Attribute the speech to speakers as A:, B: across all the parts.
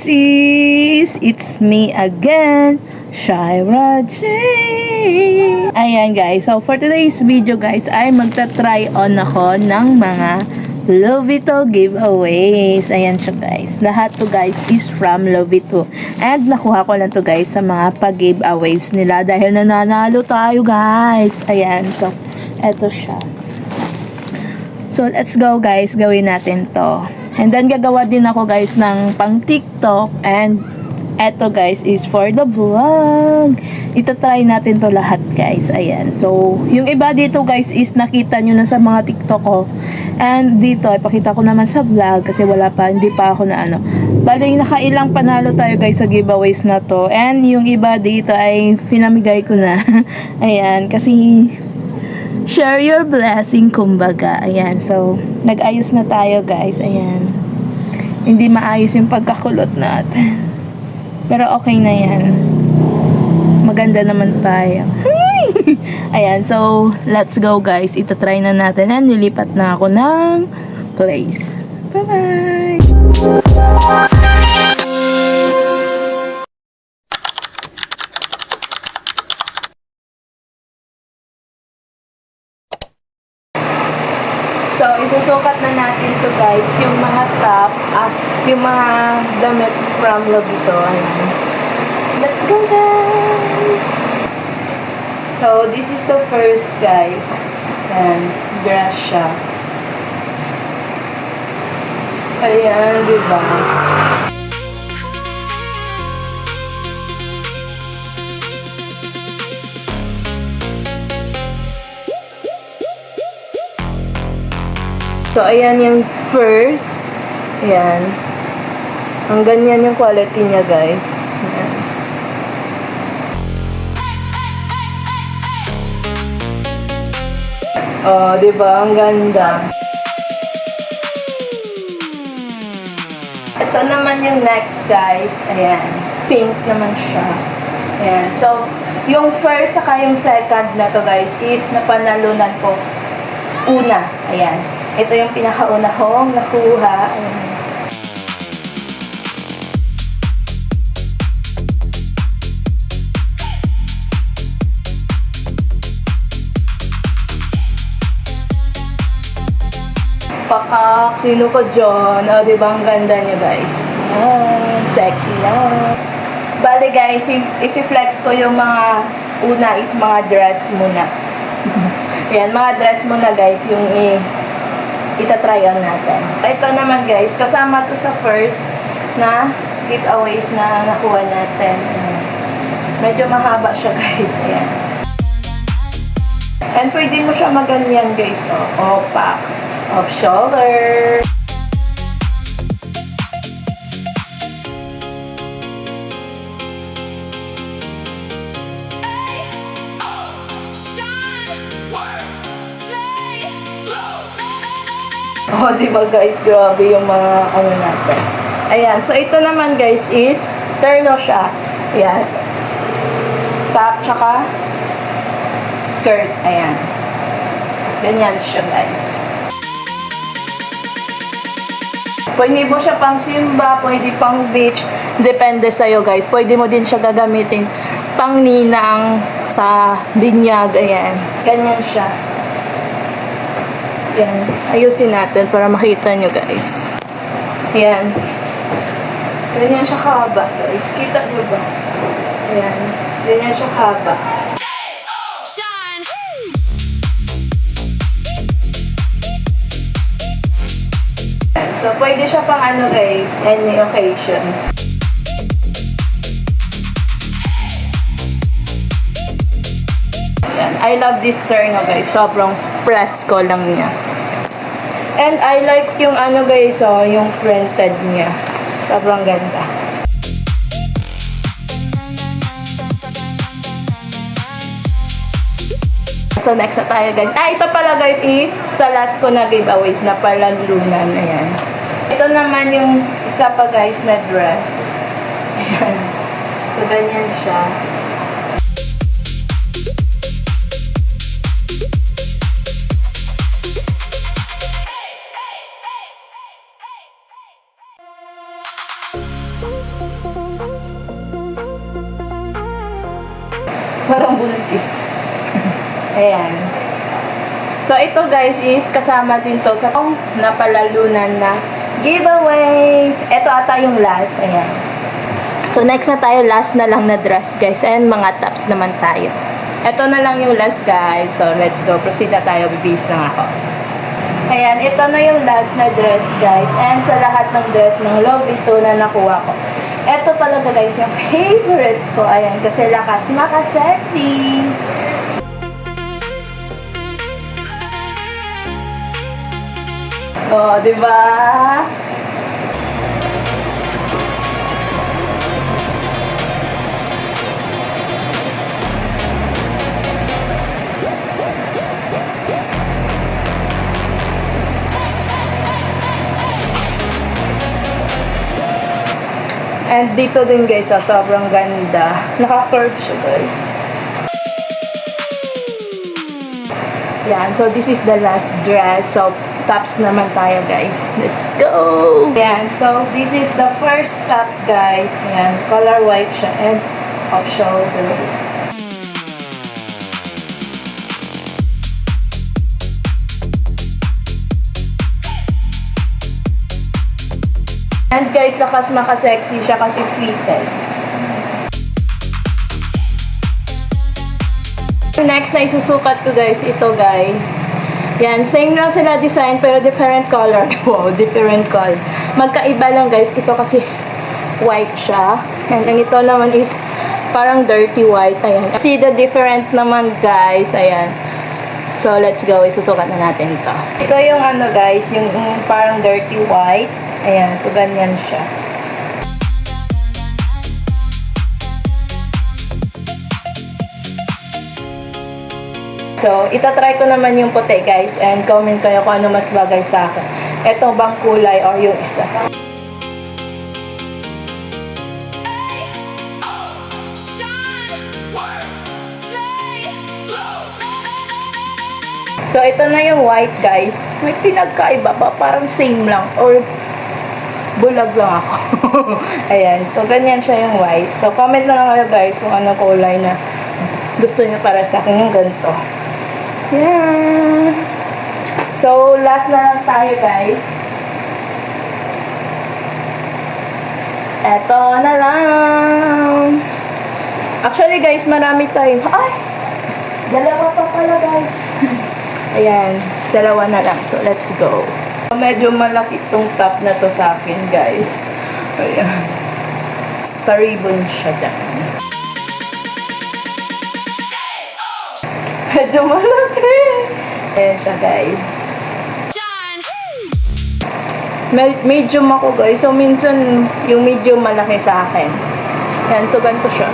A: sis! It's me again, Shira J. Ayan guys, so for today's video guys, ay magta-try on ako ng mga Lovito giveaways. Ayan siya guys. Lahat to guys is from Lovito. And nakuha ko lang to guys sa mga pag-giveaways nila dahil nananalo tayo guys. Ayan, so eto siya. So let's go guys, gawin natin to. And then gagawa din ako guys ng pang TikTok, and eto guys is for the vlog. Itatry natin to lahat guys. Ayan. So, yung iba dito guys is nakita nyo na sa mga TikTok ko. And dito, ipakita ko naman sa vlog kasi wala pa, hindi pa ako na ano. Bali, nakailang panalo tayo guys sa giveaways na to. And yung iba dito ay pinamigay ko na. Ayan, kasi share your blessing, kumbaga. Ayan, so, nag-ayos na tayo, guys. Ayan. Hindi maayos yung pagkakulot natin. Pero okay na yan. Maganda naman tayo. Ayan, so, let's go, guys. Itatry na natin. And nilipat na ako ng place. Bye-bye! So, isusukat na natin to guys, yung mga top at yung mga damit from Lovito. Ayan. Let's go guys! So, this is the first guys. Ayan, dress siya. Ayan, diba? So, ayan yung first. Ayan. Ang ganyan yung quality niya, guys. Ayan. Oh, diba? Ang ganda. Ito naman yung next, guys. Ayan. Pink naman siya. Ayan. So, yung first saka yung second na to, guys, is napanalunan ko una. Ayan. Ito yung pinakauna kong nakuha. Ayan. Pakak, sino ko dyan? O, diba ang ganda niya guys? Ayan, sexy yan. Bale guys, i-flex ko yung mga una is mga dress muna. Ayan, mga dress muna guys, yung itatry on natin. Ito naman guys, kasama to sa first na giveaways na nakuha natin. Medyo mahaba siya guys. Ayan. And pwede mo siya maganyan guys. O, pack. Off shoulder. Oh, diba guys, grabe yung mga ano natin. Ayan, so ito naman guys is terno siya. Ayan. Top tsaka skirt. Ayan. Ganyan siya guys. Pwede mo siya pang simba, pwede pang beach. Depende sa'yo guys. Pwede mo din siya gagamitin pang ninang sa binyag. Ayan. Ganyan siya. Ayan. Ayusin natin para makita nyo guys. Ayan. Ganyan siya kahaba guys. Kita nyo ba? Ayan. Ganyan siya kahaba. So, pwede siya pang ano guys, any occasion. Ayan. I love this terno guys. Sobrang presko lang niya. And I like yung ano guys, oh, yung printed niya. Sobrang ganda. So, next na tayo guys. Ito pala guys is sa last ko na giveaways na palalunan. Ayan. Ito naman yung isa pa guys na dress. Ayan. So, ganyan siya. Parang buntis. Ayan. So, ito guys is kasama din to sa napalalunan na giveaways. Ito ata yung last. Ayan. So, next na tayo. Last na lang na dress guys. And mga tops naman tayo. Ito na lang yung last guys. So, let's go. Proceed na tayo. Bibis lang ako. Ayan. Ito na yung last na dress guys. And sa lahat ng dress ng Love Ito na nakuha ko. Ito talaga guys yung favorite ko. Ayan. Kasi lakas maka-sexy. Oh, di ba? And dito din guys, sobrang ganda. Naka-curve siya guys. Yan, so this is the last dress. So, tops naman tayo guys. Let's go! Yan, so this is the first top guys. Yan, color white siya and off shoulder. And guys, lakas maka-sexy siya kasi fitted. Next na isusukat ko guys, ito guys. Yan, same lang sila design pero different color. Wow, different color. Magkaiba lang guys, ito kasi white siya. And ang ito naman is parang dirty white. Ayan. See the different naman guys. Ayan. So, let's go. Isusukat na natin ito. Ito yung ano guys, yung parang dirty white. Ayan, so ganyan siya. So, itatry ko naman yung puti guys and comment kayo kung ano mas bagay sa akin. Ito bang kulay or yung isa. So, ito na yung white guys. May pinagkaiba pa, parang same lang or bulag lang ako. Ayan. So, ganyan siya yung white. So, comment na lang kayo guys kung ano kulay na gusto niyo para sa akin yung ganito. Yan. So, last na lang tayo guys. Eto na lang. Actually guys, marami tayo. Ay! Dalawa pa pala guys. Ayan. Dalawa na lang. So, let's go. Medyo malaki itong top na to sa akin, guys. Ayan. Pa-ribbon siya dyan. Medyo malaki. Ayan siya, guys. Medium ako, guys. So, minsan, yung medium malaki sa akin. Ayan. So, ganito siya.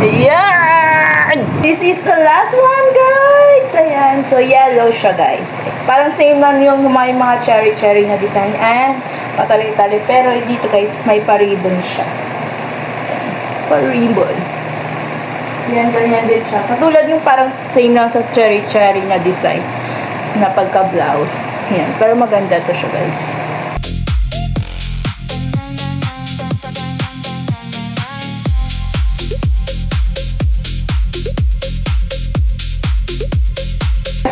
A: Yeah! This is the last one, guys! Ayan. So, yellow siya, guys. Parang same lang yung may mga cherry-cherry na design and patali-tali. Pero dito, guys, may pa-ribbon siya. Pa-ribbon. Yan, ganyan din siya. Katulad yung parang same lang sa cherry-cherry na design na pagka-blouse. Yan. Pero maganda to siya, guys.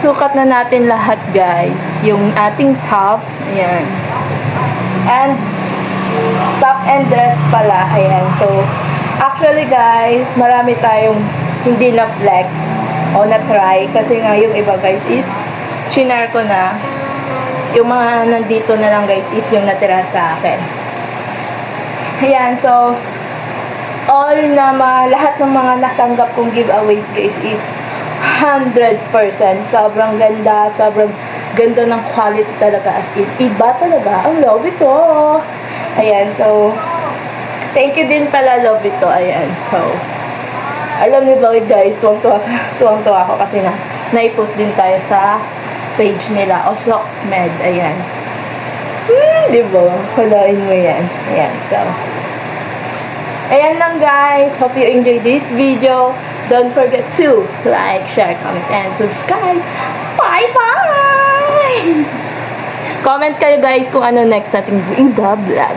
A: Sukat na natin lahat guys. Yung ating top. Ayan. And top and dress pala. Ayan. So, actually guys, marami tayong hindi na flex o na try. Kasi nga yung iba guys is shinare ko na. Yung mga nandito na lang guys is yung natira sa akin. Ayan. So, all na lahat ng mga natanggap kong giveaways guys is 100%. Sobrang ganda. Sobrang ganda ng quality talaga. As in, iba talaga. Ang Love Ito. Ayan. So, thank you din pala Love Ito. Ayan. So, alam niyo ba guys, tuwang-tuwa ako kasi na-post din tayo sa page nila. Oslo Med. Ayan. Diba? Kalain mo yan. Ayan. So, ayan lang guys. Hope you enjoyed this video. Don't forget to like, share, comment, and subscribe. Bye-bye! Comment kayo guys kung ano next nating vlog.